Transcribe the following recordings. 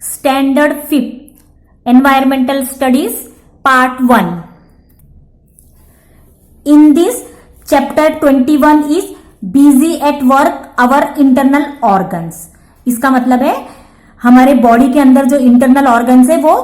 Standard 5th, Environmental Studies, Part 1. In this chapter 21 is busy at work our internal organs. इसका मतलब है हमारे body के अंदर जो इंटरनल ऑर्गन्स है वो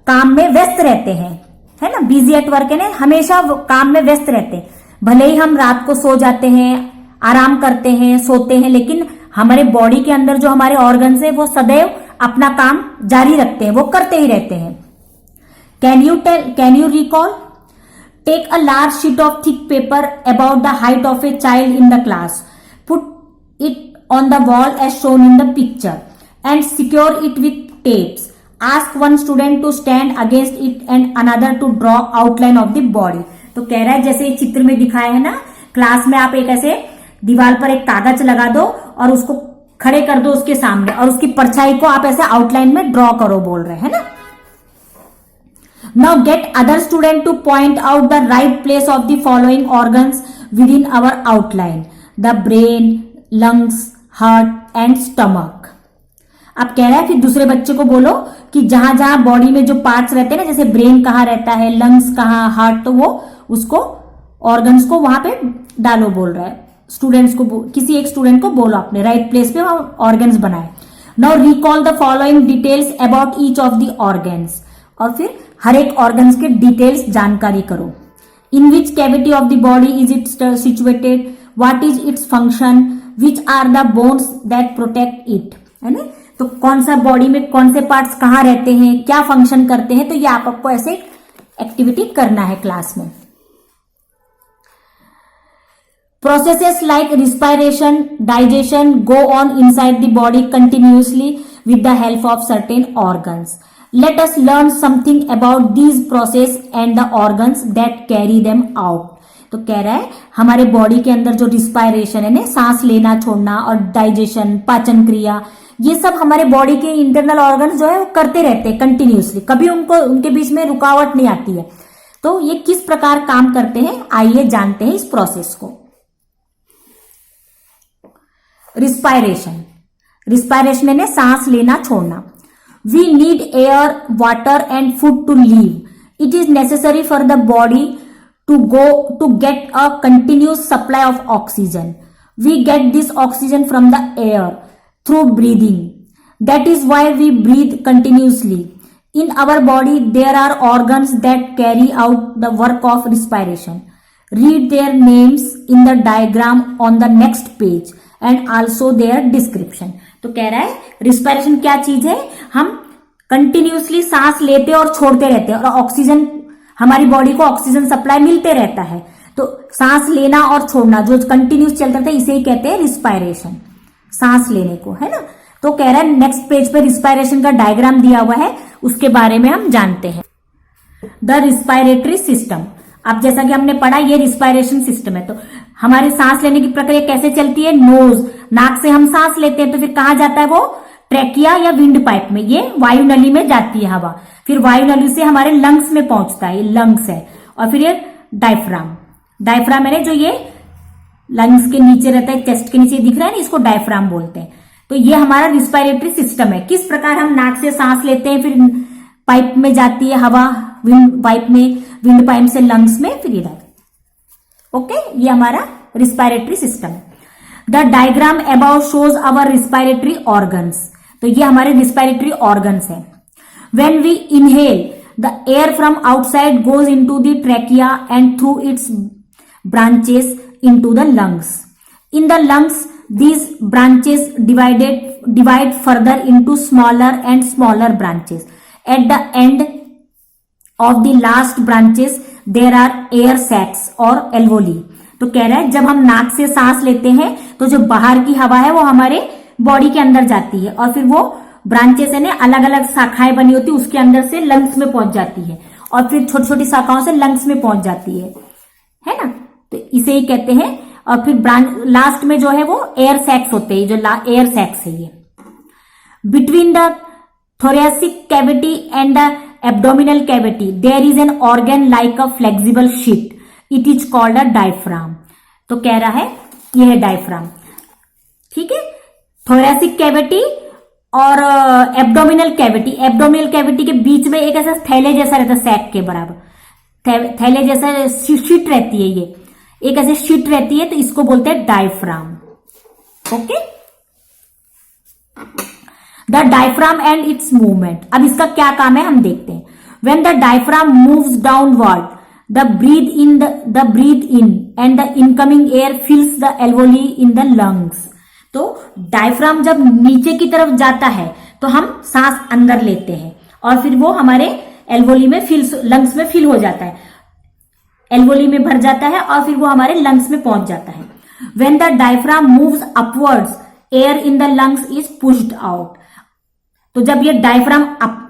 काम में व्यस्त रहते हैं, है ना. बिजी एट वर्क है ना, हमेशा वो काम में व्यस्त रहते हैं. भले ही हम रात को सो जाते हैं, आराम करते हैं, सोते हैं, लेकिन हमारे बॉडी के अंदर जो हमारे ऑर्गन्स है वो सदैव अपना काम जारी रखते हैं, वो करते ही रहते हैं. Can you recall? Take a large sheet of thick paper about the height of a child in the class. Put it on the wall as shown in the picture and secure it with tapes. Ask one student to stand against it and another to draw outline of the body. तो कह रहा है जैसे चित्र में दिखाया है ना, क्लास में आप एक ऐसे दीवार पर एक कागज लगा दो और उसको खड़े कर दो उसके सामने, और उसकी परछाई को आप ऐसे आउटलाइन में ड्रॉ करो, बोल रहे हैं ना. Now get other student two point out the right place of the following organs with in our outline. The brain, lungs, heart and stomach. अब कह रहा है फिर दूसरे बच्चे को बोलो कि जहां जहां बॉडी में जो पार्ट्स रहते हैं ना, जैसे ब्रेन कहाँ रहता है, लंग्स कहाँ, हार्ट, तो वो उसको ऑर्गन्स को वहां पे डालो, बोल रहा है. स्टूडेंट्स को, किसी एक स्टूडेंट को बोलो अपने राइट प्लेस पे ऑर्गन्स बनाए. Now recall the following details about each of the organs. और फिर हर एक ऑर्गन्स के डिटेल्स जानकारी करो. In which cavity of the body is it situated, what is its function, which are the bones that protect it, है ना. तो कौन सा बॉडी में कौन से पार्ट्स कहाँ रहते हैं, क्या फंक्शन करते हैं, तो ये आपको ऐसे एक्टिविटी करना है क्लास में. Processes like respiration, digestion go on inside the body continuously with the help of certain organs. Let us learn something about these processes and the organs that carry them out. तो कह रहा है हमारे body के अंदर जो respiration है ना, सांस लेना छोड़ना, और डाइजेशन, पाचन क्रिया, ये सब हमारे बॉडी के इंटरनल ऑर्गन्स जो है वो करते रहते हैं कंटिन्यूसली, कभी उनके बीच में रुकावट नहीं आती है. तो ये किस प्रकार काम करते हैं, आइए जानते हैं इस प्रोसेस को. रिस्पायरेशन यानी सांस लेना छोड़ना. We need air, water and food to live. It is necessary for the body to get a continuous supply of oxygen. We get this oxygen from the air through breathing. That is why we breathe continuously. In our body there are organs that carry out the work of respiration. Read their names in the diagram on the next page and also their description. तो कह रहा है respiration क्या चीज है, हम continuously सांस लेते और छोड़ते रहते हैं, और ऑक्सीजन, हमारी बॉडी को ऑक्सीजन सप्लाई मिलते रहता है. तो सांस लेना और छोड़ना जो कंटिन्यूस चलता रहता है, इसे ही कहते हैं रिस्पायरेशन, सांस लेने को, है ना. तो कह रहा है नेक्स्ट पेज पे रिस्पायरेशन का डायग्राम दिया हुआ है, उसके बारे में हम जानते हैं. The respiratory system. अब जैसा कि हमने पढ़ा, ये रिस्पायरेशन सिस्टम है. तो हमारी सांस लेने की प्रक्रिया कैसे चलती है, नोज, नाक से हम सांस लेते हैं, तो फिर कहाँ जाता है वो, ट्रैकिया या विंड पाइप में, ये वायु नली में जाती है हवा. फिर वायु नली से हमारे लंग्स में पहुंचता है, ये लंग्स है. और फिर ये डायफ्राम है जो ये लंग्स के नीचे रहता है, चेस्ट के नीचे दिख रहा है ना, इसको डायफ्राम बोलते हैं. तो ये हमारा रिस्पायरेटरी सिस्टम है. किस प्रकार हम नाक से सांस लेते हैं, फिर पाइप में जाती है हवा, विंड पाइप से लंग्स में, फिर ये ओके, ये हमारा रिस्पायरेटरी सिस्टम है. The diagram about shows our respiratory organs. तो ये हमारे रिस्पायरेटरी ऑर्गन्स है. When we inhale the air from outside goes into the trachea and through its branches into the lungs. In the lungs these branches divide further into smaller and smaller branches. At the end of the last branches there are air sacs or alveoli. तो कह रहा है जब हम नाक से सांस लेते हैं तो जो बाहर की हवा है वो हमारे बॉडी के अंदर जाती है, और फिर वो ब्रांचेस है ना, अलग अलग शाखाएं बनी होती है, उसके अंदर से लंग्स में पहुंच जाती है, और फिर छोटी छोटी शाखाओं से लंग्स में पहुंच जाती है ना. तो इसे ही कहते हैं. और फिर लास्ट में जो है वो एयर सैक्स होते हैं, जो एयर सैक्स है ये. Between the thoracic cavity and the abdominal cavity there is an organ like a flexible sheet. It is called a diaphragm. तो कह रहा है ये है डायफ्राम. ठीक है, thoracic cavity और एब्डोमिनल कैविटी के बीच में एक ऐसा थैले जैसा रहता है, सैक के बराबर थैले जैसा शीट रहती है, ये एक ऐसे शीट रहती है, तो इसको बोलते हैं diaphragm. Okay, the diaphragm and its movement. अब इसका क्या काम है हम देखते हैं। When the diaphragm moves downward, the breathe in and the incoming air fills the alveoli in the lungs. तो डायफ्राम जब नीचे की तरफ जाता है तो हम सांस अंदर लेते हैं और फिर वो हमारे एल्वोली में लंग्स में फिल हो जाता है, एल्वोली में भर जाता है और फिर वो हमारे लंग्स में पहुंच जाता है। When the diaphragm moves upwards, air in the lungs is pushed out. तो जब ये डायफ्राम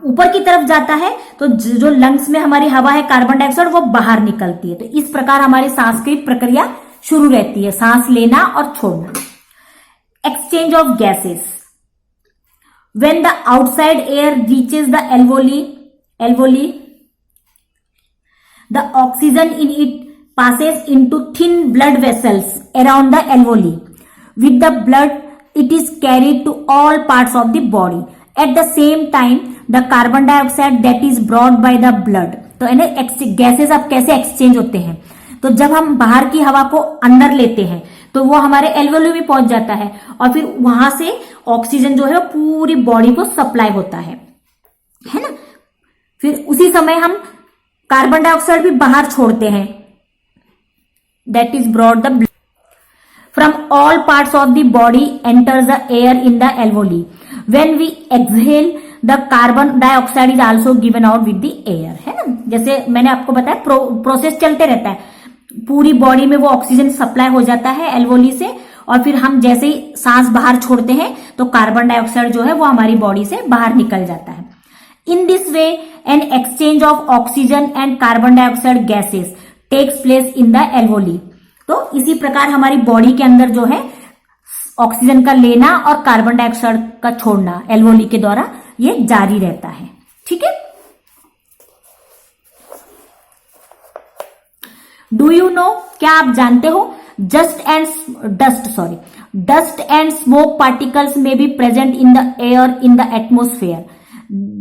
ऊपर की तरफ जाता है तो जो लंग्स में हमारी हवा है कार्बन डाइऑक्साइड वो बाहर निकलती है। तो इस प्रकार हमारी सांस की प्रक्रिया शुरू रहती है, सांस लेना और छोड़ना। Exchange of gases. When the outside air reaches the alveoli, the oxygen in it passes into thin blood vessels around the alveoli. With the blood, it is carried to all parts of the body. At the same time, the carbon dioxide that is brought by the blood. तो gases अब कैसे exchange होते हैं, तो जब हम बाहर की हवा को अंदर लेते हैं तो वो हमारे एल्वोली में पहुंच जाता है और फिर वहां से ऑक्सीजन जो है वो पूरी बॉडी को सप्लाई होता है ना। फिर उसी समय हम कार्बन डाइऑक्साइड भी बाहर छोड़ते हैं, that is brought the blood from all parts of the body enters the air in the alveoli. When we exhale the carbon dioxide is also given out with the air, है ना। जैसे मैंने आपको बताया प्रोसेस चलते रहता है, पूरी बॉडी में वो ऑक्सीजन सप्लाई हो जाता है एल्वोली से और फिर हम जैसे ही सांस बाहर छोड़ते हैं तो कार्बन डाइऑक्साइड जो है वो हमारी बॉडी से बाहर निकल जाता है। In this way, an exchange of oxygen and carbon dioxide gases takes place in the alveoli. तो इसी प्रकार हमारी बॉडी के अंदर जो है ऑक्सीजन का लेना और कार्बन डाइऑक्साइड का छोड़ना एल्वोली के द्वारा ये जारी रहता है। ठीक है। डू यू नो, क्या आप जानते हो, डस्ट एंड स्मोक पार्टिकल्स में be present in the air in the atmosphere.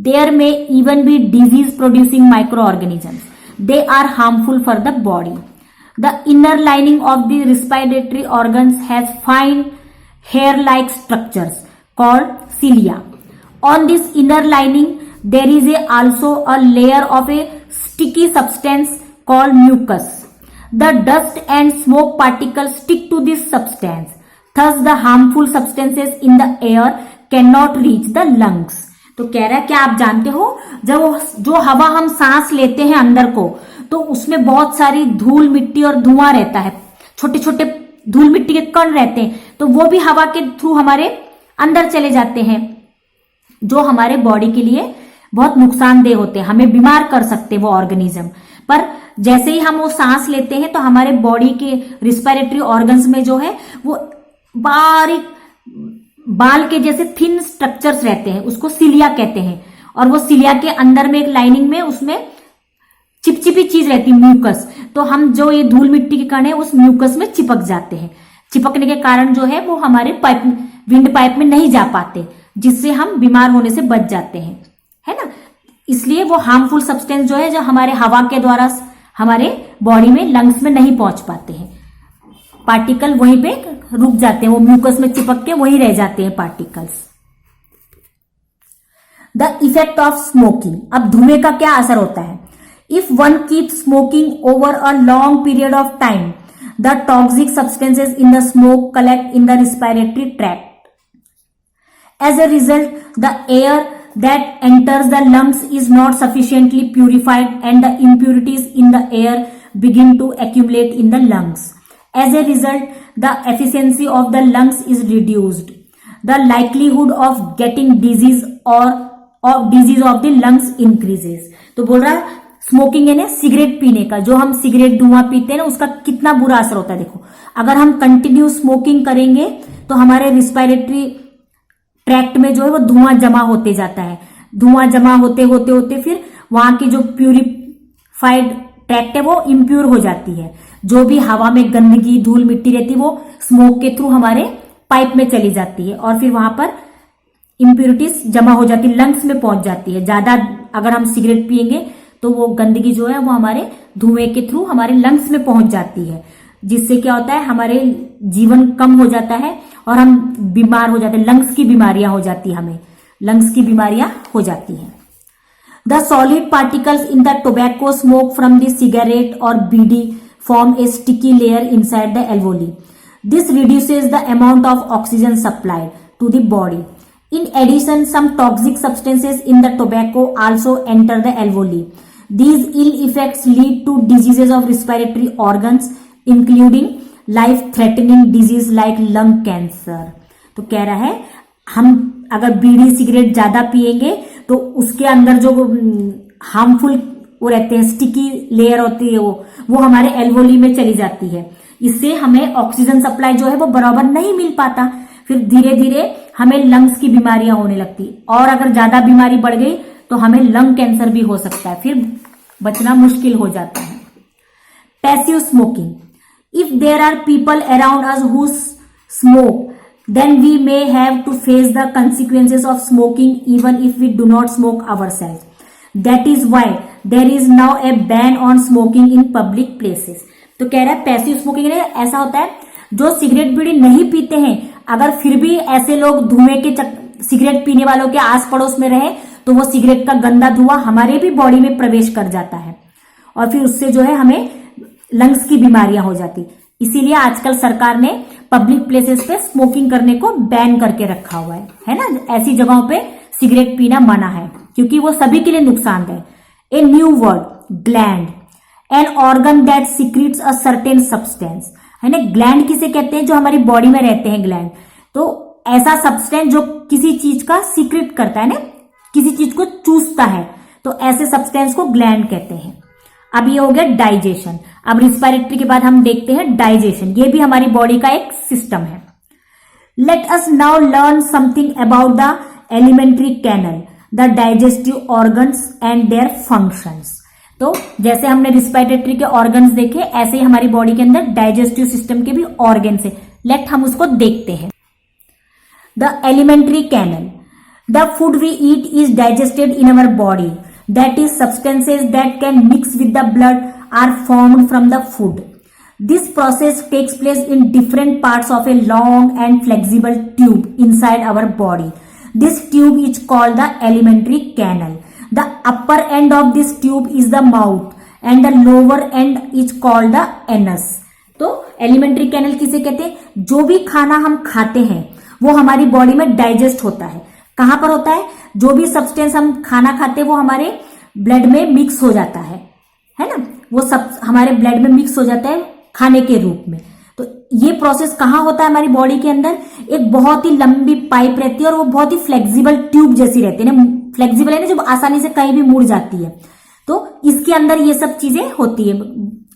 There may even be disease-producing microorganisms. They are harmful for the body. The inner lining of the respiratory organs has fine hair-like structures called cilia. On this inner lining, there is also a layer of a sticky substance called mucus. The dust and smoke particles stick to this substance. Thus, the harmful substances in the air cannot reach the lungs. तो कह रहा है क्या आप जानते हो, जब जो हवा हम सांस लेते हैं अंदर को तो उसमें बहुत सारी धूल मिट्टी और धुआं रहता है, छोटे छोटे धूल मिट्टी के कण रहते हैं, तो वो भी हवा के थ्रू हमारे अंदर चले जाते हैं जो हमारे बॉडी के लिए बहुत नुकसानदेह होते हैं, हमें बीमार कर सकते हैं वो ऑर्गेनिज्म। पर जैसे ही हम वो सांस लेते हैं तो हमारे बॉडी के रिस्पिरेटरी ऑर्गन्स में जो है वो बारीक बाल के जैसे थिन स्ट्रक्चर्स रहते हैं, उसको सिलिया कहते हैं। और वो सिलिया के अंदर में एक लाइनिंग में उसमें चिपचिपी चीज रहती है, म्यूकस। तो हम जो ये धूल मिट्टी के कण है उस म्यूकस में चिपक जाते हैं। चिपकने के कारण जो है वो हमारे विंड पाइप में नहीं जा पाते, जिससे हम बीमार होने से बच जाते हैं, है ना। इसलिए वो हार्मफुल सब्सटेंस जो है जो हमारे हवा के द्वारा हमारे बॉडी में लंग्स में नहीं पहुंच पाते हैं, पार्टिकल वहीं पे रुक जाते हैं, वो म्यूकस में चिपक के वहीं रह जाते हैं particles. The effect of smoking. अब धुएं का क्या असर होता है। If one keep smoking over a long period of time, the toxic substances in the smoke collect in the respiratory tract. As a result, the air that enters the lungs is not sufficiently purified and the impurities in the air begin to accumulate in the lungs. As a result, the efficiency of the lungs is reduced. The likelihood of getting disease of the lungs increases. तो बोल रहा smoking है ना, cigarette पीने का, जो हम cigarette धुआं पीते हैं ना उसका कितना बुरा असर होता है। देखो अगर हम कंटिन्यू स्मोकिंग करेंगे तो हमारे रिस्पिरेटरी ट्रैक्ट में जो है वो धुआं जमा होते जाता है। धुआं जमा होते होते होते फिर वहां की जो प्यूरिफाइड ट्रैक्ट है वो इम्प्योर हो जाती है। जो भी हवा में गंदगी धूल मिट्टी रहती है वो स्मोक के थ्रू हमारे पाइप में चली जाती है और फिर वहां पर इम्प्योरिटीज जमा हो जाती है, लंग्स में पहुंच जाती है। ज्यादा अगर हम सिगरेट पिएंगे तो वो गंदगी जो है वो हमारे धुएं के थ्रू हमारे लंग्स में पहुंच जाती है, जिससे क्या होता है हमारे जीवन कम हो जाता है और हम बीमार हो जाते हैं, लंग्स की बीमारियां हो जाती है, हमें लंग्स की बीमारियां हो जाती हैं। The solid particles in the tobacco smoke from the cigarette और bidi form a sticky layer inside the alveoli. This reduces the amount of oxygen supplied to the body. In addition, some toxic substances in the tobacco also enter the alveoli. These ill effects lead to diseases of respiratory organs, including life-threatening disease like lung cancer. तो कह रहा है हम अगर बीड़ी cigarette ज्यादा पिएंगे तो उसके अंदर जो हार्मफुल वो रहते हैं, स्टिकी लेयर होती है, वो हमारे एल्वोली में चली जाती है। इससे हमें ऑक्सीजन सप्लाई जो है वो बराबर नहीं मिल पाता, फिर धीरे धीरे हमें लंग्स की बीमारियां होने लगती, और अगर ज्यादा बीमारी बढ़ गई तो हमें लंग कैंसर भी हो सकता है, फिर बचना मुश्किल हो जाता है। Passive smoking. If there are people around us who smoke, then we may have to face the consequences of smoking even if we do not smoke ourselves. That is why there is now a ban on smoking in public places. तो कह रहा है passive smoking में ऐसा होता है जो cigarette बीड़ी नहीं पीते हैं, अगर फिर भी ऐसे लोग धुएं के सिगरेट पीने वालों के आस पड़ोस में रहे तो वो सिगरेट का गंदा धुआं हमारे भी बॉडी में प्रवेश कर जाता है और फिर उससे जो है हमें लंग्स की बीमारियां हो जाती। इसीलिए आजकल सरकार ने पब्लिक प्लेसेस पे स्मोकिंग करने को बैन करके रखा हुआ है ना, ऐसी जगहों पे सिगरेट पीना मना है क्योंकि वो सभी के लिए नुकसानदायक। A new word, gland, an organ that secrets a certain substance, है ना। ग्लैंड किसे कहते हैं? जो हमारी बॉडी में रहते हैं ग्लैंड, तो ऐसा सब्सटेंस जो किसी चीज का सीक्रेट करता है ना, किसी चीज को चूसता है, तो ऐसे सब्सटेंस को ग्लैंड कहते हैं। अब ये हो गया डाइजेशन। अब रिस्पायरेटरी के बाद हम देखते हैं डाइजेशन, ये भी हमारी बॉडी का एक सिस्टम है। Let us now learn something about the alimentary canal, the digestive organs and their functions. तो जैसे हमने रिस्पायरेटरी के ऑर्गन्स देखे, ऐसे ही हमारी बॉडी के अंदर डाइजेस्टिव सिस्टम के भी ऑर्गन्स है। लेट हम उसको देखते हैं। The alimentary canal, the food we eat is digested in our body, that is substances that can mix with the blood are formed from the food. This process takes place in different parts of a long and flexible tube inside our body. This tube is called the alimentary canal. The upper end of this tube is the mouth and the lower end is called the anus. तो alimentary canal किसे कहते हैं? जो भी खाना हम खाते हैं वो हमारी बॉडी में डाइजेस्ट होता है। कहां पर होता है? जो भी सब्सटेंस हम खाना खाते हैं वो हमारे ब्लड में मिक्स हो जाता है ना, वो सब हमारे ब्लड में मिक्स हो जाता है खाने के रूप में। तो ये प्रोसेस कहां होता है? हमारी बॉडी के अंदर एक बहुत ही लंबी पाइप रहती है और वो बहुत ही फ्लेक्सिबल ट्यूब जैसी रहती है ना, फ्लेक्सिबल है ना, जो आसानी से कहीं भी मुड़ जाती है। तो इसके अंदर ये सब चीजें होती है,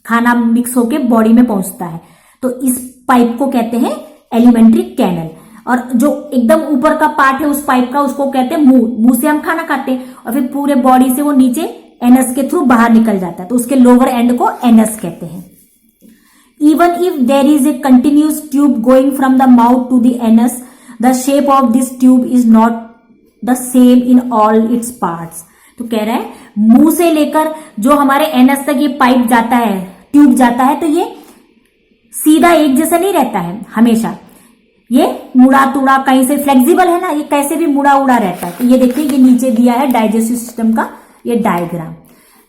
खाना मिक्स होके बॉडी में पहुंचता है। तो इस पाइप को कहते हैं एलिमेंट्री कैनल। और जो एकदम ऊपर का पार्ट है उस पाइप का, उसको कहते हैं मुंह। मुंह से हम खाना खाते हैं और फिर पूरे बॉडी से वो नीचे एनस के थ्रू बाहर निकल जाता है, तो उसके लोअर एंड को एनस कहते हैं। Even if there is a continuous tube going from the mouth to the anus, the shape of this tube is not the same in all its parts. तो कह रहा है मुंह से लेकर जो हमारे एनस तक ये पाइप जाता है, ट्यूब जाता है, तो ये सीधा एक जैसा नहीं रहता है हमेशा, ये मुड़ा तुड़ा कहीं से, फ्लेक्सिबल है ना, ये कैसे भी मुड़ा उड़ा रहता है। तो ये देखिए, ये नीचे दिया है डाइजेस्टिव सिस्टम का ये डायग्राम।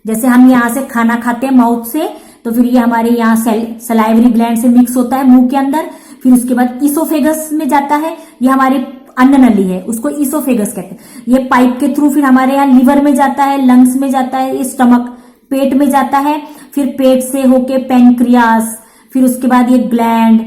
जैसे हम यहाँ से खाना खाते हैं माउथ से, तो फिर ये हमारे यहाँ सलाइवरी ग्लैंड से मिक्स होता है मुंह के अंदर, फिर उसके बाद इसोफेगस में जाता है, ये हमारी अन्न नली है, उसको इसोफेगस कहते हैं। ये पाइप के थ्रू फिर हमारे यहाँ लीवर में जाता है, लंग्स में जाता है, स्टमक पेट में जाता है, फिर पेट से होके पेनक्रियास, फिर उसके बाद ये ग्लैंड,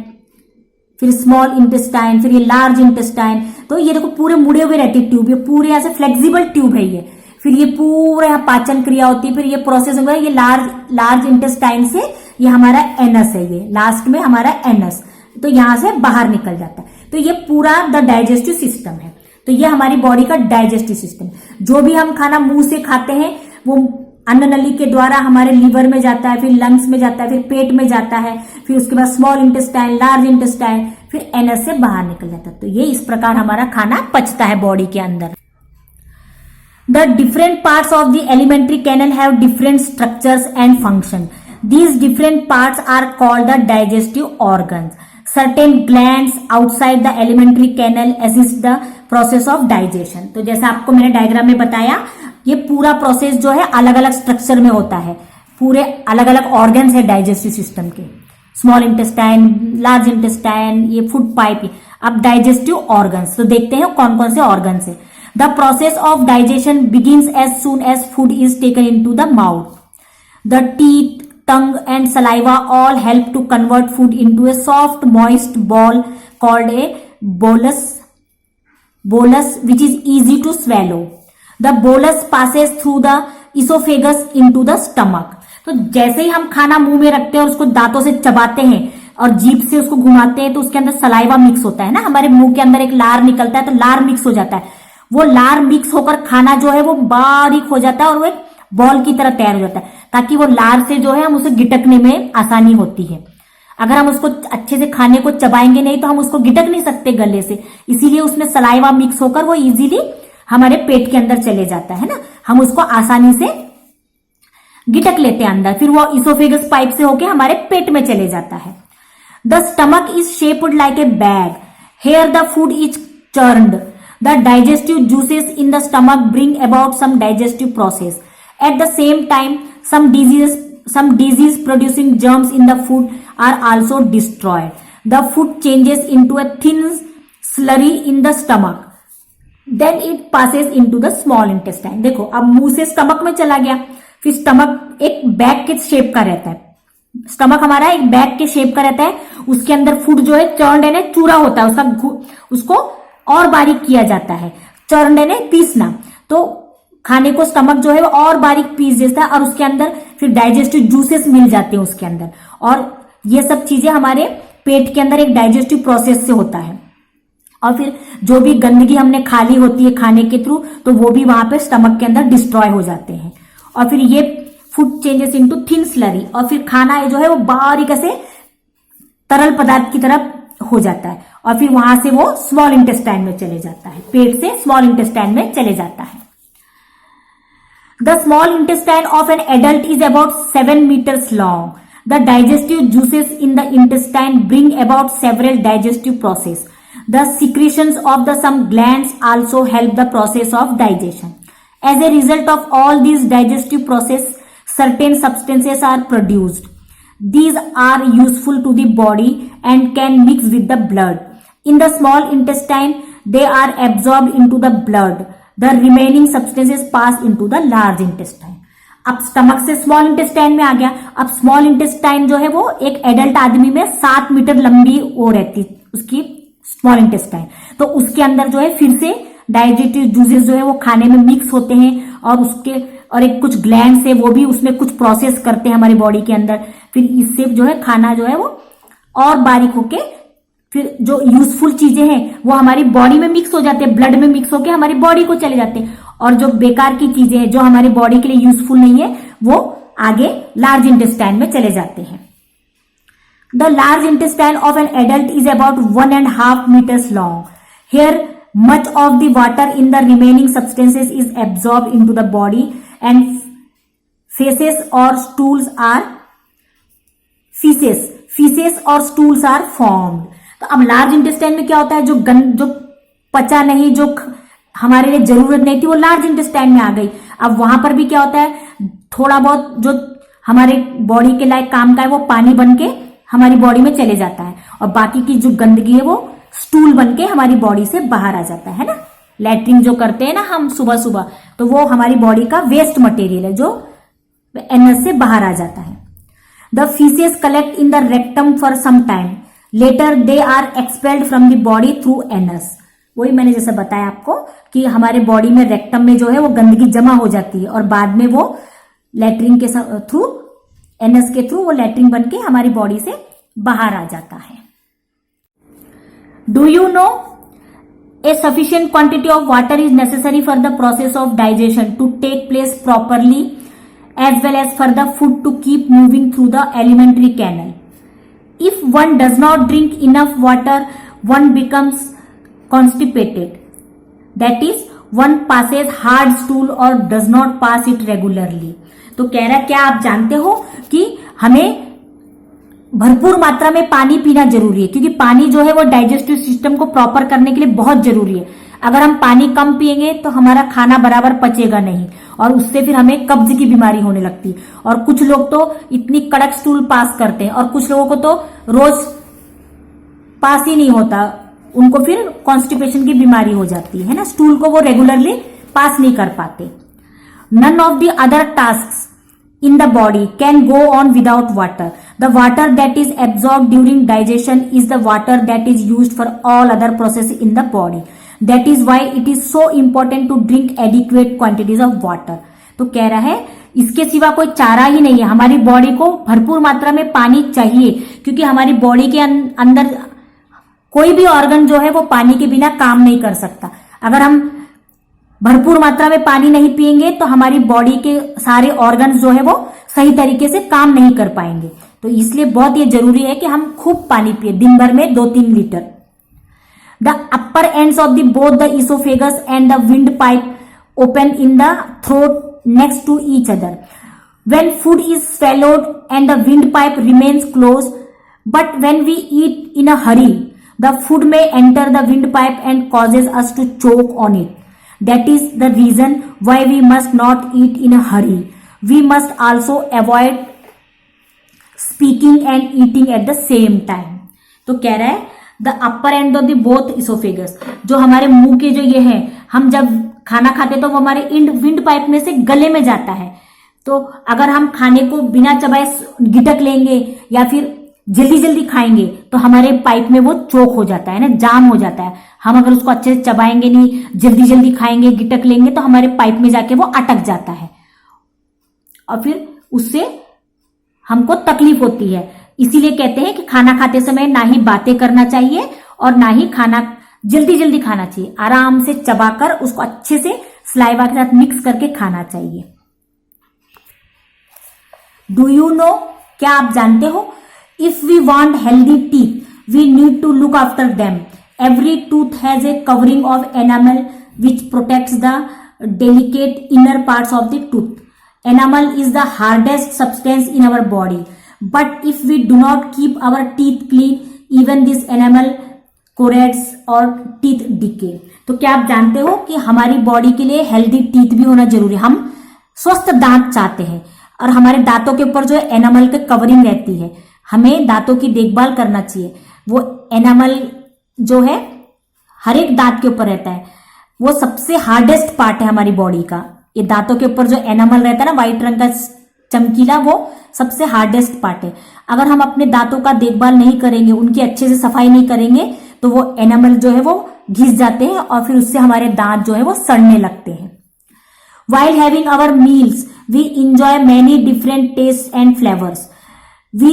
फिर स्मॉल इंटेस्टाइन, फिर ये लार्ज इंटेस्टाइन। तो ये देखो पूरे मुड़े हुए रहती है ट्यूब, ये पूरे यहाँ से फ्लेक्सिबल ट्यूब है ये। फिर ये पूरा यहाँ पाचन क्रिया होती है, फिर ये प्रोसेस होगा, ये लार्ज इंटेस्टाइन से ये हमारा एनस है, ये लास्ट में हमारा एनस, तो यहां से बाहर निकल जाता है। तो ये पूरा द डाइजेस्टिव सिस्टम है। तो ये हमारी बॉडी का डाइजेस्टिव सिस्टम। जो भी हम खाना मुंह से खाते हैं वो अन्न नली के द्वारा हमारे लीवर में जाता है, फिर लंग्स में जाता है, फिर पेट में जाता है, फिर उसके बाद स्मॉल इंटेस्टाइन, लार्ज इंटेस्टाइन, फिर एनस से बाहर निकल जाता है। तो ये इस प्रकार हमारा खाना पचता है बॉडी के अंदर। The different parts of the alimentary canal have different structures and function. These different parts are called the digestive organs. Certain glands outside the alimentary canal assist the process of digestion. तो जैसा आपको मैंने diagram में बताया, ये पूरा process जो है अलग अलग स्ट्रक्चर में होता है, पूरे अलग अलग ऑर्गन्स है डाइजेस्टिव सिस्टम के, स्मॉल इंटेस्टाइन, लार्ज इंटेस्टाइन, ये फूड पाइप। अब डाइजेस्टिव ऑर्गन्स तो देखते हैं कौन कौन से ऑर्गन्स है। The process of digestion begins as soon as food is taken into the mouth. The teeth, tongue and saliva all help to convert food into a soft, moist ball called a bolus, which is easy to swallow. The bolus passes through the esophagus into the stomach. तो जैसे ही हम खाना मुंह में रखते हैं और उसको दांतों से चबाते हैं और जीभ से उसको घुमाते हैं तो उसके अंदर सलाइवा मिक्स होता है ना, हमारे मुंह के अंदर एक लार निकलता है तो लार मिक्स हो जाता है। वो लार मिक्स होकर खाना जो है वो बारीक हो जाता है और वो एक बॉल की तरह तैयार हो जाता है, ताकि वो लार से जो है हम उसे गिटकने में आसानी होती है। अगर हम उसको अच्छे से खाने को चबाएंगे नहीं तो हम उसको गिटक नहीं सकते गले से, इसीलिए उसमें सलाइवा मिक्स होकर वो इजीली हमारे पेट के अंदर चले जाता है ना, हम उसको आसानी से गिटक लेते हैं अंदर, फिर वो इसोफेगस पाइप से होके हमारे पेट में चले जाता है। The stomach is shaped like a bag, here the food is churned. The digestive juices in the stomach bring about some digestive process. At the same time, some disease producing germs in the food are also destroyed. The food changes into a thin slurry in the stomach. Then it passes into the small intestine. देखो अब मुंह से stomach में चला गया, फिर stomach एक bag के शेप का रहता है, स्टमक हमारा एक बैग के शेप का रहता है, उसके अंदर फूड जो है चर्न्ड यानी चूरा होता है, उसको और बारीक किया जाता है, चर्न्ड यानी पीसना, तो खाने को स्टमक जो है वो और बारीक पीस देता है और उसके अंदर फिर डाइजेस्टिव जूसेस मिल जाते हैं उसके अंदर, और ये सब चीजें हमारे पेट के अंदर एक डाइजेस्टिव प्रोसेस से होता है। और फिर जो भी गंदगी हमने खा ली होती है खाने के थ्रू, तो वो भी वहां पे स्टमक के अंदर डिस्ट्रॉय हो जाते हैं, और फिर ये food changes into thin slurry, और फिर खाना जो है वो बारीक से तरल पदार्थ की तरफ हो जाता है, और फिर वहां से वो स्मॉल इंटेस्टाइन में चले जाता है, पेट से स्मॉल इंटेस्टाइन में चले जाता है। The small intestine of an adult is about 7 meters long. The digestive juices in the intestine bring about several digestive process. The secretions of the some glands also help the process of digestion. As a result of all these digestive process, certain substances are produced. These are useful to the body and can mix with the blood. In the small intestine, they are absorbed into the blood. The remaining substances pass into the large intestine. अब stomach से small intestine में आ गया। अब small intestine जो है वो एक adult आदमी में 7 मीटर लंबी वो रहती उसकी स्मॉल इंटेस्टाइन, तो उसके अंदर जो है फिर से डाइजेस्टिव जूसेस जो है वो खाने में मिक्स होते हैं, और उसके और एक कुछ ग्लैंड से वो भी उसमें कुछ प्रोसेस करते हैं हमारी बॉडी के अंदर, फिर इससे जो है खाना जो है वो और बारीक होके फिर जो यूजफुल चीजें हैं वो हमारी बॉडी में मिक्स हो जाते हैं, ब्लड में मिक्स होके हमारी बॉडी को चले जाते हैं, और जो बेकार की चीजें हैं जो हमारी बॉडी के लिए यूजफुल नहीं है वो आगे लार्ज इंटेस्टाइन में चले जाते हैं। The large intestine of an adult is about 1.5 meters long. Here much of the water in the remaining substances is absorbed into the body and feces or stools are formed. तो अब large intestine में क्या होता है, जो पचा नहीं, जो हमारे लिए जरूरत नहीं थी वो लार्ज इंटेस्टाइन में आ गई। अब वहां पर भी क्या होता है, थोड़ा बहुत जो हमारे बॉडी के लायक काम का है वो पानी बन के हमारी बॉडी में चले जाता है, और बाकी की जो गंदगी है वो स्टूल बन के हमारी बॉडी से बाहर आ जाता है ना। लैट्रिन जो करते हैं ना हम सुबह सुबह, तो वो हमारी बॉडी का वेस्ट मटेरियल है जो एनस से बाहर आ जाता है। The faeces collect in the rectum for some time, later they are expelled from the body through anus. वही मैंने जैसे बताया आपको कि हमारे बॉडी में रेक्टम में जो है वो गंदगी जमा हो जाती है, और बाद में वो लैट्रिन के थ्रू, एनस के थ्रू वो लैट्रिन बन के हमारी बॉडी से बाहर आ जाता है। Do you no a sufficient quantity of water is necessary for the process of digestion to take place properly. as well as for the food to keep moving through the alimentary canal. If one does not drink enough water, one becomes constipated. That is, one passes hard stool or does not pass it regularly. तो कह रहा है, क्या आप जानते हो कि हमें भरपूर मात्रा में पानी पीना जरूरी है, क्योंकि पानी जो है वो डाइजेस्टिव सिस्टम को प्रॉपर करने के लिए बहुत जरूरी है। अगर हम पानी कम पिएंगे तो हमारा खाना बराबर पचेगा नहीं और उससे फिर हमें कब्ज की बीमारी होने लगती है। और कुछ लोग तो इतनी कड़क स्टूल पास करते हैं और कुछ लोगों को तो रोज पास ही नहीं होता, उनको फिर कॉन्स्टिपेशन की बीमारी हो जाती है ना, स्टूल को वो रेगुलरली पास नहीं कर पाते। None of the other task in the body can go on without water. The water that is absorbed during digestion is the water that is used for all other processes in the body. That is why it is so important to drink adequate quantities of water. तो कह रहा है इसके सिवा कोई चारा ही नहीं है, हमारी बॉडी को भरपूर मात्रा में पानी चाहिए, क्योंकि हमारी बॉडी के अंदर कोई भी ऑर्गन जो है वो पानी के बिना काम नहीं कर सकता। अगर हम भरपूर मात्रा में पानी नहीं पिएंगे तो हमारी बॉडी के सारे ऑर्गन्स जो है वो सही तरीके से काम नहीं कर पाएंगे। तो इसलिए बहुत ये जरूरी है कि हम खूब पानी पिए, दिन भर में 2-3 litre. The upper ends of the both the oesophagus and the windpipe open in the throat next to each other. When food is swallowed and the windpipe remains closed, but when we eat in a hurry, the food may enter the windpipe and causes us to choke on it. That is the reason why we must not eat in a hurry. We must also avoid speaking and eating at the same time. तो कह रहा है the upper end of the both oesophagus, जो हमारे मुंह के जो ये है, हम जब खाना खाते तो वो हमारे विंड पाइप में से गले में जाता है। तो अगर हम खाने को बिना चबाए गिटक लेंगे या फिर जल्दी जल्दी खाएंगे तो हमारे पाइप में वो चोक हो जाता है ना, जाम हो जाता है। हम अगर उसको अच्छे से चबाएंगे नहीं, जल्दी जल्दी खाएंगे, गिटक लेंगे तो हमारे पाइप में जाके वो अटक जाता है और फिर उससे हमको तकलीफ होती है। इसीलिए कहते हैं कि खाना खाते समय ना ही बातें करना चाहिए और ना ही खाना जल्दी जल्दी खाना चाहिए, आराम से चबाकर उसको अच्छे से सलाइवा के साथ मिक्स करके खाना चाहिए। डू यू नो, क्या आप जानते हो, if we want healthy teeth we need to look after them. Every tooth has a covering of enamel which protects the delicate inner parts of the tooth. Enamel is the hardest substance in our body, but if we do not keep our teeth clean, even this enamel corrodes or teeth decay. तो क्या आप जानते हो कि हमारी body के लिए healthy teeth भी होना जरूरी है। हम स्वस्थ दांत चाहते हैं और हमारे दांतों के ऊपर जो है एनामल की कवरिंग रहती है, हमें दांतों की देखभाल करना चाहिए। वो एनामल जो है हर एक दांत के ऊपर रहता है, वो सबसे हार्डेस्ट पार्ट है हमारी बॉडी का। ये दांतों के ऊपर जो एनामल रहता है ना, व्हाइट रंग का चमकीला, वो सबसे हार्डेस्ट पार्ट है। अगर हम अपने दांतों का देखभाल नहीं करेंगे, उनकी अच्छे से सफाई नहीं करेंगे तो वो एनामल जो है वो घिस जाते हैं और फिर उससे हमारे दांत जो है वो सड़ने लगते हैं। While having our meals, we enjoy many different tastes and flavors. We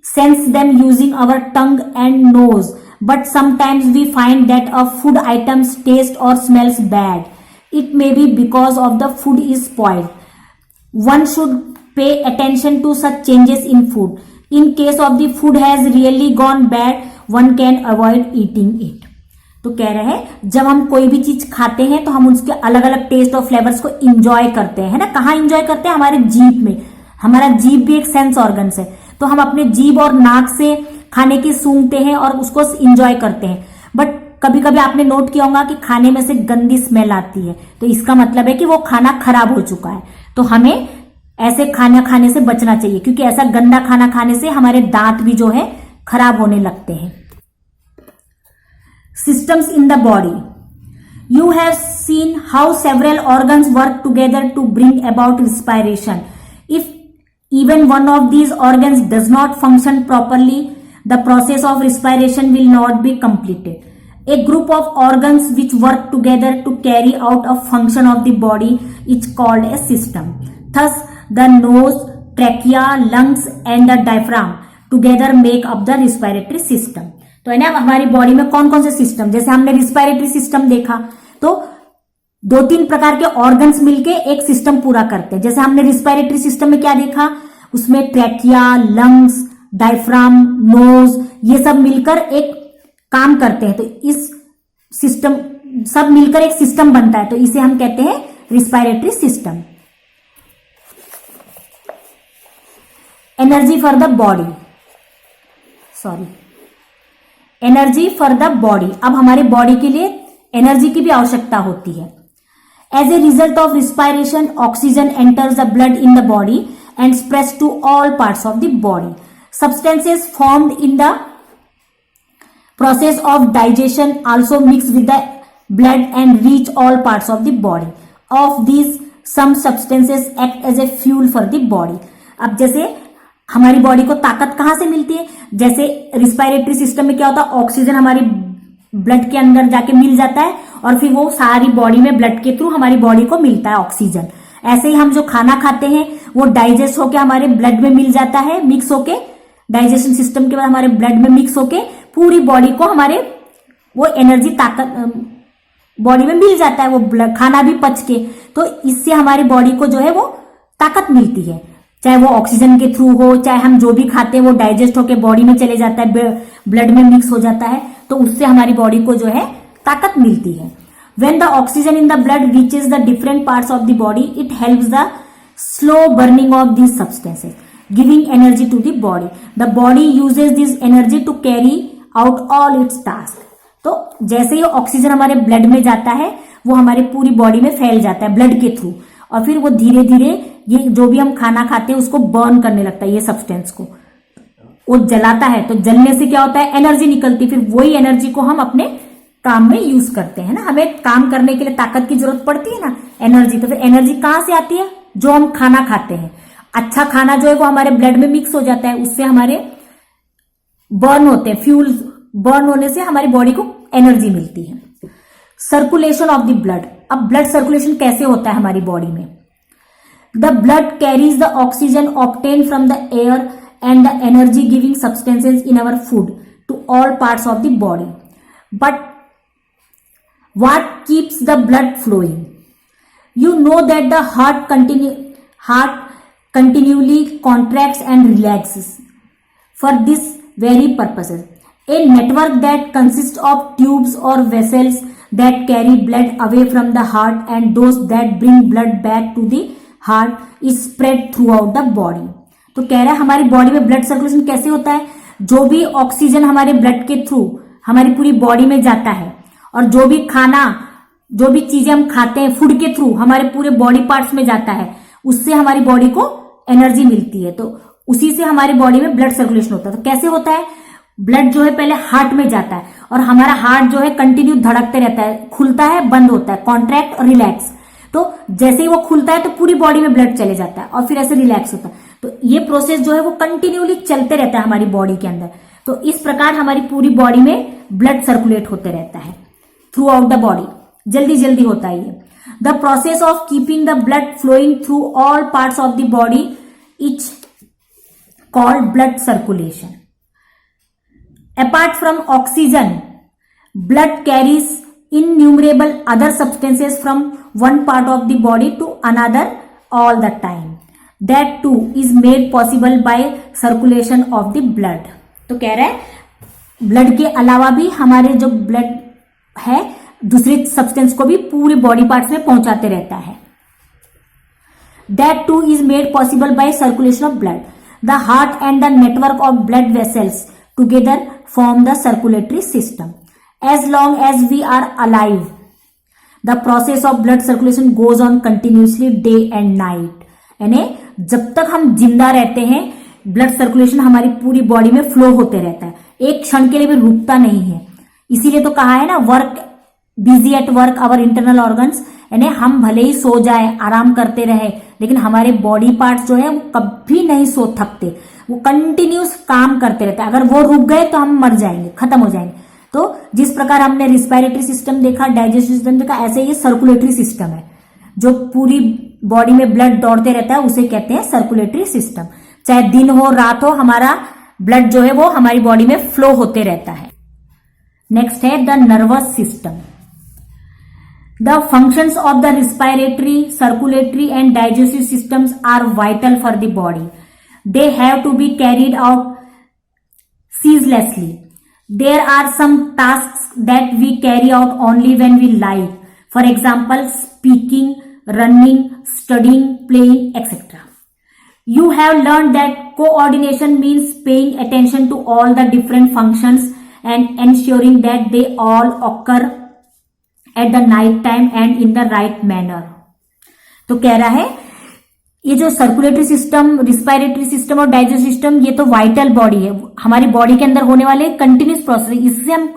sense them using our tongue and nose, but sometimes we find that a food item's taste or smells bad. It may be because of the food is spoiled. One should pay attention to such changes in food. In case of the food has really gone bad, one can avoid eating it. तो कह रहे हैं जब हम कोई भी चीज खाते हैं तो हम उसके अलग अलग टेस्ट और फ्लेवर्स को इंजॉय करते हैं ना। कहाँ इंजॉय करते हैं? हमारे जीभ में। हमारा जीभ भी एक सेंस ऑर्गन्स है, तो हम अपने जीभ और नाक से खाने की सूंघते हैं और उसको इंजॉय करते हैं। बट कभी कभी आपने नोट किया होगा कि खाने में से गंदी स्मेल आती है, तो इसका मतलब है कि वो खाना खराब हो चुका है। तो हमें ऐसे खाना खाने से बचना चाहिए, क्योंकि ऐसा गंदा खाना खाने से हमारे दांत भी जो है खराब होने लगते हैं। Systems in the body. You have seen how several organs work together to bring about respiration. If even one of these organs does not function properly, the process of respiration will not be completed. A group of organs which work together to carry out a function of the body is called a system. Thus, the nose, trachea, lungs and the diaphragm together make up the respiratory system. तो है ना, हमारी body में कौन कौन से system, जैसे हमने रिस्पायरेटरी सिस्टम देखा, तो 2-3 प्रकार के ऑर्गन्स मिलके एक सिस्टम पूरा करते हैं। जैसे हमने रिस्पिरेटरी सिस्टम में क्या देखा, उसमें ट्रैकिया, लंग्स, डायफ्राम, नोज, ये सब मिलकर एक काम करते हैं। तो इस सिस्टम सब मिलकर एक सिस्टम बनता है, तो इसे हम कहते हैं respiratory system. Energy for the body, energy for the body. अब हमारे बॉडी के लिए एनर्जी की भी आवश्यकता होती है। As a result of respiration oxygen enters the blood in the body and spreads to all parts of the body. Substances formed in the process of digestion also mix with the blood and reach all parts of the body. Of these, some substances act as a fuel for the body. अब जैसे हमारी body को ताकत कहां से मिलती है, जैसे रिस्पायरेटरी सिस्टम में क्या होता है, ऑक्सीजन हमारी ब्लड के अंदर जाके मिल जाता है और फिर वो सारी बॉडी में ब्लड के थ्रू हमारी बॉडी को मिलता है ऑक्सीजन। ऐसे ही हम जो खाना खाते हैं वो डाइजेस्ट होके हमारे ब्लड में मिल जाता है, मिक्स होके डाइजेशन सिस्टम के बाद हमारे ब्लड में मिक्स होके पूरी बॉडी को हमारे वो एनर्जी ताकत बॉडी में मिल जाता है, वो खाना भी पच के। तो इससे हमारी बॉडी को जो है वो ताकत मिलती है, चाहे वो ऑक्सीजन के थ्रू हो, चाहे हम जो भी खाते हैं वो डाइजेस्ट होके बॉडी में चले जाता है, ब्लड में मिक्स हो जाता है, तो उससे हमारी बॉडी को जो है ताकत मिलती है। When the oxygen in the blood reaches the different parts of the body, it helps the slow burning of these substances, giving energy to the body. The body uses this energy to carry out all its tasks. तो जैसे ही oxygen हमारे blood में जाता है वो हमारे पूरी body में फैल जाता है ब्लड के थ्रू, और फिर वो धीरे धीरे ये जो भी हम खाना खाते हैं उसको बर्न करने लगता है, ये सब्सटेंस को वो जलाता है। तो जलने से क्या होता है, एनर्जी निकलती है, फिर वही एनर्जी को हम अपने काम में यूज करते हैं ना। हमें काम करने के लिए ताकत की जरूरत पड़ती है ना, एनर्जी। तो फिर एनर्जी कहां से आती है, जो हम खाना खाते हैं। अच्छा खाना जो है वो हमारे ब्लड में मिक्स हो जाता है, उससे हमारे बर्न होते हैं, फ्यूल बर्न होने से हमारी बॉडी को एनर्जी मिलती है। Circulation of the blood. अब ब्लड सर्कुलेशन कैसे होता है हमारी बॉडी में, the blood carries the oxygen obtain from the air and the energy giving substances in our food to all parts of the body, but what keeps the blood flowing? You know that the heart continually contracts and relaxes for this very purposes. A network that consists of tubes or vessels that carry blood away from the heart and those that bring blood back to the heart is spread throughout the body. तो कह रहा है हमारी body में blood circulation कैसे होता है, जो भी ऑक्सीजन हमारे ब्लड के थ्रू हमारी पूरी बॉडी में जाता है और जो भी खाना, जो भी चीजें हम खाते हैं फूड के थ्रू हमारे पूरे बॉडी पार्ट्स में जाता है, उससे हमारी बॉडी को एनर्जी मिलती है। तो उसी से हमारी बॉडी में ब्लड सर्कुलेशन होता है। तो कैसे होता है, ब्लड जो है पहले हार्ट में जाता है और हमारा हार्ट जो है कंटिन्यू धड़कते रहता है, खुलता है बंद होता है, कॉन्ट्रैक्ट और रिलैक्स। तो जैसे ही वो खुलता है तो पूरी बॉडी में ब्लड चले जाता है और फिर ऐसे रिलैक्स होता है। तो ये प्रोसेस जो है वो कंटिन्यूली चलते रहता है हमारी बॉडी के अंदर। तो इस प्रकार हमारी पूरी बॉडी में ब्लड सर्कुलेट होते रहता है थ्रू आउट द बॉडी, जल्दी जल्दी होता है ये। The process of keeping the blood flowing through all parts of the body is called blood circulation. Apart from oxygen, blood carries innumerable other substances from one part of the body to another all the time. That too is made possible by circulation of the blood. तो कह रहा है blood के अलावा भी हमारे जो blood है दूसरे सब्सटेंस को भी पूरे बॉडी पार्ट्स में पहुंचाते रहता है। That too is made possible by circulation of blood. The heart and the network of blood vessels together form the circulatory system. As long as we are alive, the process of blood circulation goes on continuously day and night. यानी जब तक हम जिंदा रहते हैं blood circulation हमारी पूरी body में फ्लो होते रहता है, एक क्षण के लिए भी रुकता नहीं है। इसीलिए तो कहा है ना, work busy at work hour internal organs, यानी हम भले ही सो जाए, आराम करते रहे, लेकिन हमारे बॉडी पार्ट्स जो है वो कभी नहीं सो थकते, वो कंटिन्यूस काम करते रहते हैं। अगर वो रुक गए तो हम मर जाएंगे, खत्म हो जाएंगे। तो जिस प्रकार हमने रिस्पिरेटरी सिस्टम देखा, डाइजेस्टिव सिस्टम देखा, ऐसे ये सर्कुलेटरी सिस्टम है जो पूरी बॉडी में ब्लड दौड़ते रहता है, उसे कहते हैं सर्कुलेटरी सिस्टम। चाहे दिन हो रात हो, हमारा ब्लड जो है वो हमारी बॉडी में फ्लो होते रहता है। नेक्स्ट है the nervous system. The functions of the respiratory, circulatory and digestive systems are vital for the body. They have to be carried out ceaselessly. There are some tasks that we carry out only when we like. For example, speaking, running, studying, playing, etc. You have learned that coordination means paying attention to all the different functions and ensuring that they all occur at the night time and in the right manner. तो कह रहा है ये जो circulatory system, respiratory system और digestive system, ये तो vital body है, हमारी बॉडी के अंदर होने वाले कंटिन्यूस प्रोसेस, इससे हम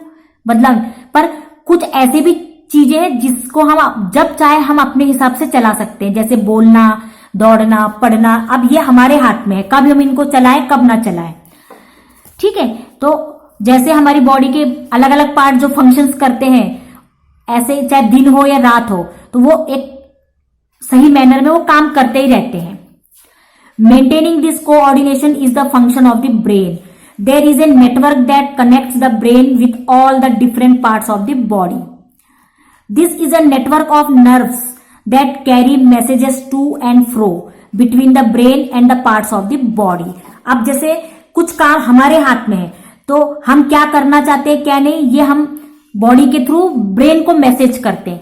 बदलाव, पर कुछ ऐसे भी चीजें हैं जिसको हम जब चाहे हम अपने हिसाब से चला सकते हैं, जैसे बोलना, दौड़ना, पढ़ना. अब ये हमारे हाथ में है, कब हम इनको चलाएं कब ना चलाएं. ठीक है, तो जैसे हमारी बॉडी के अलग अलग पार्ट जो फंक्शंस करते हैं, ऐसे चाहे दिन हो या रात हो, तो वो एक सही मैनर में वो काम करते ही रहते हैं. Maintaining this coordination is the function of the brain. There is a network that connects the brain with all the different parts of the body. This is a network of nerves that carry messages to and fro between the brain and the parts of the body. अब जैसे कुछ काम हमारे हाथ में है, तो हम क्या करना चाहते हैं क्या नहीं, ये हम बॉडी के थ्रू ब्रेन को मैसेज करते हैं,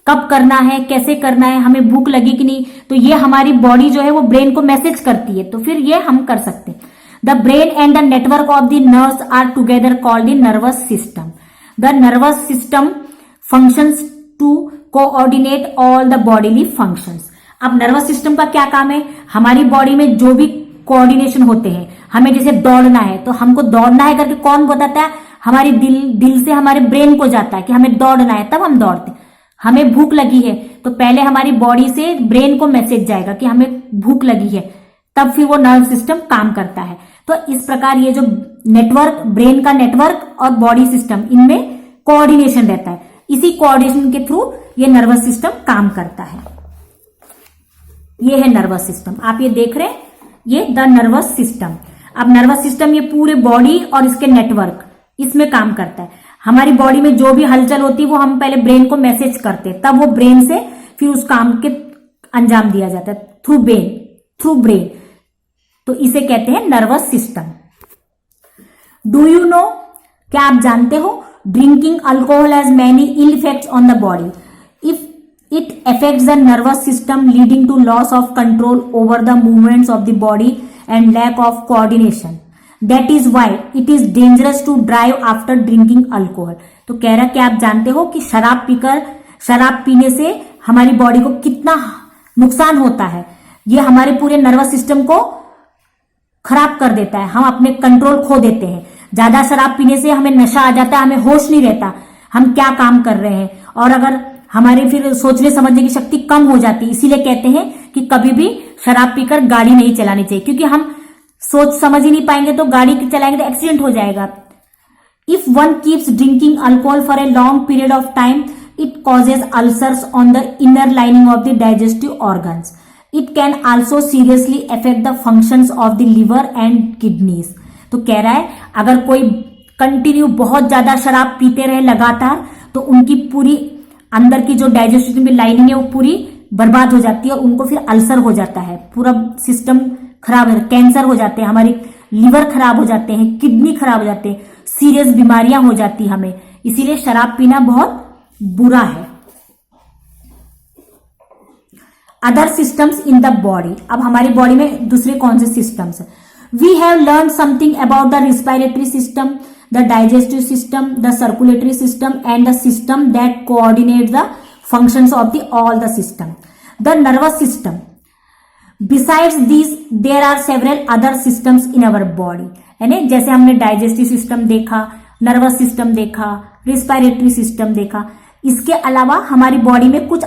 कब करना है, कैसे करना है, हमें भूख लगी कि नहीं, तो ये हमारी बॉडी जो है वो ब्रेन को मैसेज करती है, तो फिर ये हम कर सकते हैं. The brain and the network of the nerves are together called the nervous system. The nervous system functions to coordinate all the bodily functions. अब नर्वस सिस्टम का क्या काम है, हमारी बॉडी में जो भी कोऑर्डिनेशन होते हैं, हमें जैसे दौड़ना है तो हमको दौड़ना है करके कौन बताता है, हमारी दिल से हमारे ब्रेन को जाता है कि हमें दौड़ना है, तब हम दौड़ते हैं. हमें भूख लगी है तो पहले हमारी बॉडी से ब्रेन को मैसेज जाएगा कि हमें भूख लगी है, तब फिर वो नर्व सिस्टम काम करता है. तो इस प्रकार ये जो नेटवर्क, ब्रेन का नेटवर्क और बॉडी सिस्टम, इनमें कोऑर्डिनेशन रहता है. इसी कोऑर्डिनेशन के थ्रू ये नर्वस सिस्टम काम करता है. ये है नर्वस सिस्टम, आप ये देख रहे हैं, ये द नर्वस सिस्टम. अब नर्वस सिस्टम ये पूरे बॉडी और इसके नेटवर्क, इसमें काम करता है. हमारी बॉडी में जो भी हलचल होती है वो हम पहले ब्रेन को मैसेज करते हैं, तब वो ब्रेन से फिर उस काम के अंजाम दिया जाता है थ्रू ब्रेन. तो इसे कहते हैं nervous system. Do you know, क्या आप जानते हो, drinking alcohol has many ill effects on the body. If it affects the nervous system leading to loss of control over the movements of the body and lack of coordination. That is why it is dangerous to drive after drinking alcohol. तो कह रहा कि आप जानते हो कि शराब पीने से हमारी बॉडी को कितना नुकसान होता है. ये हमारे पूरे नर्वस सिस्टम को खराब कर देता है, हम अपने कंट्रोल खो देते हैं. ज्यादा शराब पीने से हमें नशा आ जाता है, हमें होश नहीं रहता हम क्या काम कर रहे हैं, और अगर हमारे फिर सोचने समझने की शक्ति कम हो जाती है. इसीलिए कहते हैं कि कभी भी शराब पीकर गाड़ी नहीं चलानी चाहिए, क्योंकि हम सोच समझ ही नहीं पाएंगे तो गाड़ी चलाएंगे तो एक्सीडेंट हो जाएगा. If one keeps drinking alcohol for a long period of time, it causes ulcers on the inner lining of the digestive organs. It can also seriously affect the functions of the liver and kidneys. तो कह रहा है अगर कोई continue बहुत ज्यादा शराब पीते रहे लगातार, तो उनकी पूरी अंदर की जो डाइजेस्टिव लाइनिंग है वो पूरी बर्बाद हो जाती है, और उनको फिर अल्सर हो जाता है, पूरा सिस्टम खराब है, कैंसर हो जाते हैं, हमारी लिवर खराब हो जाते हैं, किडनी खराब हो जाते हैं, सीरियस बीमारियां हो जाती हमें. इसीलिए शराब पीना बहुत बुरा है. Other systems in the body. अब हमारी बॉडी में दूसरे कौन से सिस्टम्स है. We have learn something about the respiratory system, the digestive system, the circulatory system and the system that coordinate the functions of the all the system. The nervous system. Besides these, there are several other systems in our body. यानी जैसे हमने digestive system देखा, nervous system देखा, respiratory system देखा, इसके अलावा हमारी body में कुछ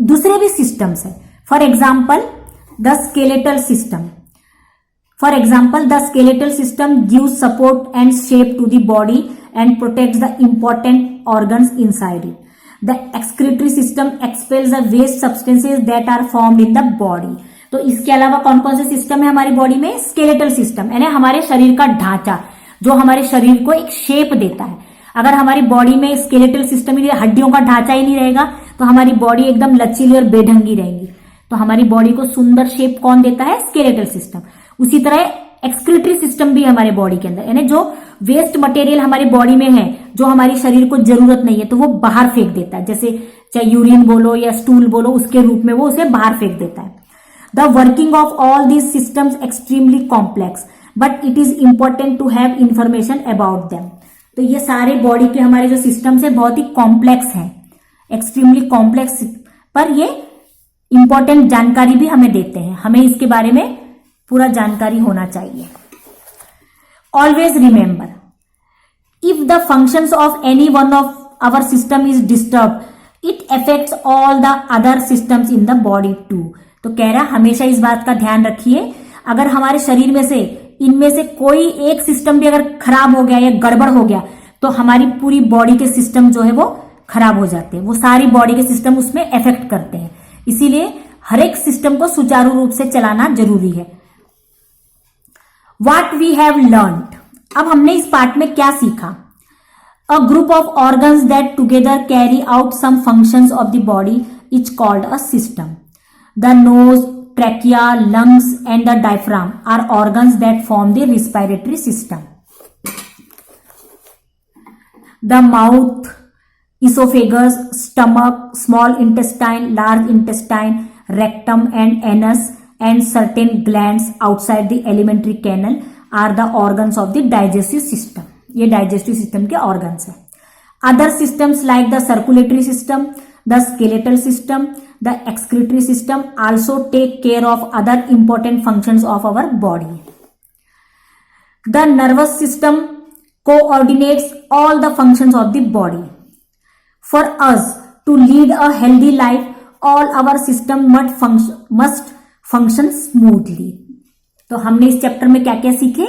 दूसरे भी सिस्टम्स है. For example the skeletal system. For example the skeletal system gives support and shape to the body and protects the important organs inside it. The excretory system expels the waste substances that are formed in the body. तो इसके अलावा कौन कौन से system है हमारी body में. Skeletal system यानी हमारे शरीर का ढांचा, जो हमारे शरीर को एक शेप देता है. अगर हमारी बॉडी में स्केलेटल सिस्टम ही नहीं, हड्डियों का ढांचा ही नहीं रहेगा, तो हमारी बॉडी एकदम लचीली और बेढंगी रहेगी। तो हमारी बॉडी को सुंदर शेप कौन देता है? Skeletal system. उसी तरह एक्सक्रीटरी सिस्टम भी हमारे बॉडी के अंदर, यानी जो वेस्ट मटेरियल हमारी बॉडी में है, जो हमारी शरीर को जरूरत नहीं है, तो वो बाहर फेंक देता है। जैसे चाहे यूरिन बोलो या स्टूल बोलो, उसके रूप में वो उसे बाहर फेंक देता है। The working of all these systems extremely complex, but it is important to have information about them. तो ये सारे बॉडी के हमारे जो सिस्टम्स है बहुत ही कॉम्प्लेक्स हैं, एक्सट्रीमली कॉम्प्लेक्स, पर ये इंपॉर्टेंट जानकारी भी हमें देते हैं। हमें इसके बारे में पूरा जानकारी होना चाहिए। Always remember, if the functions of any one of our system is disturb, it affects all the other systems in the body too. तो कह रहा हमेशा इस बात का ध्यान रखिए, अगर हमारे शरीर में से इनमें से कोई एक सिस्टम भी अगर खराब हो गया या गड़बड़ हो गया, तो हमारी पूरी बॉडी के सिस्टम जो है वो खराब हो जाते हैं, वो सारी बॉडी के सिस्टम उसमें इफेक्ट करते हैं। इसीलिए हर एक सिस्टम को सुचारू रूप से चलाना जरूरी है। What we have learned, अब हमने इस पार्ट में क्या सीखा? A group of organs that together carry out some functions of the body is called a system. The nose, trachea, lungs and the diaphragm are organs that form the respiratory system. The mouth, esophagus, stomach, small intestine, large intestine, rectum and anus and certain glands outside the alimentary canal are the organs of the digestive system. ये digestive system के organs हैं। Other systems like the circulatory system, the skeletal system, the excretory system also take care of other important functions of our body. The nervous system coordinates all the functions of the body. For us to lead a healthy life, all our system must function smoothly. तो हमने इस chapter में क्या क्या सीखे?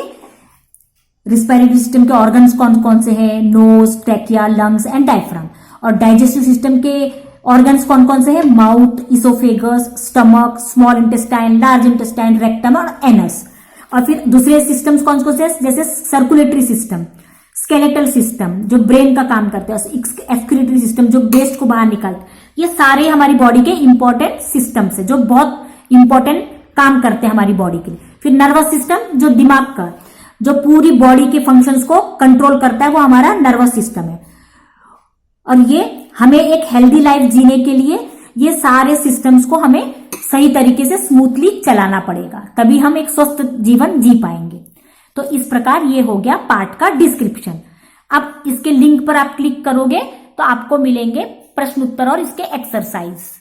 Respiratory system के organs कौन कौन से हैं? Nose, trachea, lungs and diaphragm. और डाइजेस्टिव सिस्टम के ऑर्गन्स कौन कौन से हैं? Mouth, oesophagus, stomach, small intestine, large intestine, rectum और एनस। और फिर दूसरे सिस्टम्स कौन कौन से? जैसे सर्कुलेटरी सिस्टम, स्केलेटल सिस्टम जो ब्रेन का काम करते हैं, एक्सक्रीटरी सिस्टम जो वेस्ट को बाहर निकालते। ये सारे हमारी बॉडी के इंपॉर्टेंट सिस्टम्स है जो बहुत इंपॉर्टेंट काम करते हैं हमारी बॉडी के लिए। फिर नर्वस सिस्टम जो दिमाग का, जो पूरी बॉडी के फंक्शंस को कंट्रोल करता है, वो हमारा नर्वस सिस्टम है। और ये हमें एक हेल्दी लाइफ जीने के लिए ये सारे सिस्टम्स को हमें सही तरीके से स्मूथली चलाना पड़ेगा, तभी हम एक स्वस्थ जीवन जी पाएंगे। तो इस प्रकार ये हो गया पार्ट का डिस्क्रिप्शन। अब इसके लिंक पर आप क्लिक करोगे तो आपको मिलेंगे प्रश्न उत्तर और इसके एक्सरसाइज।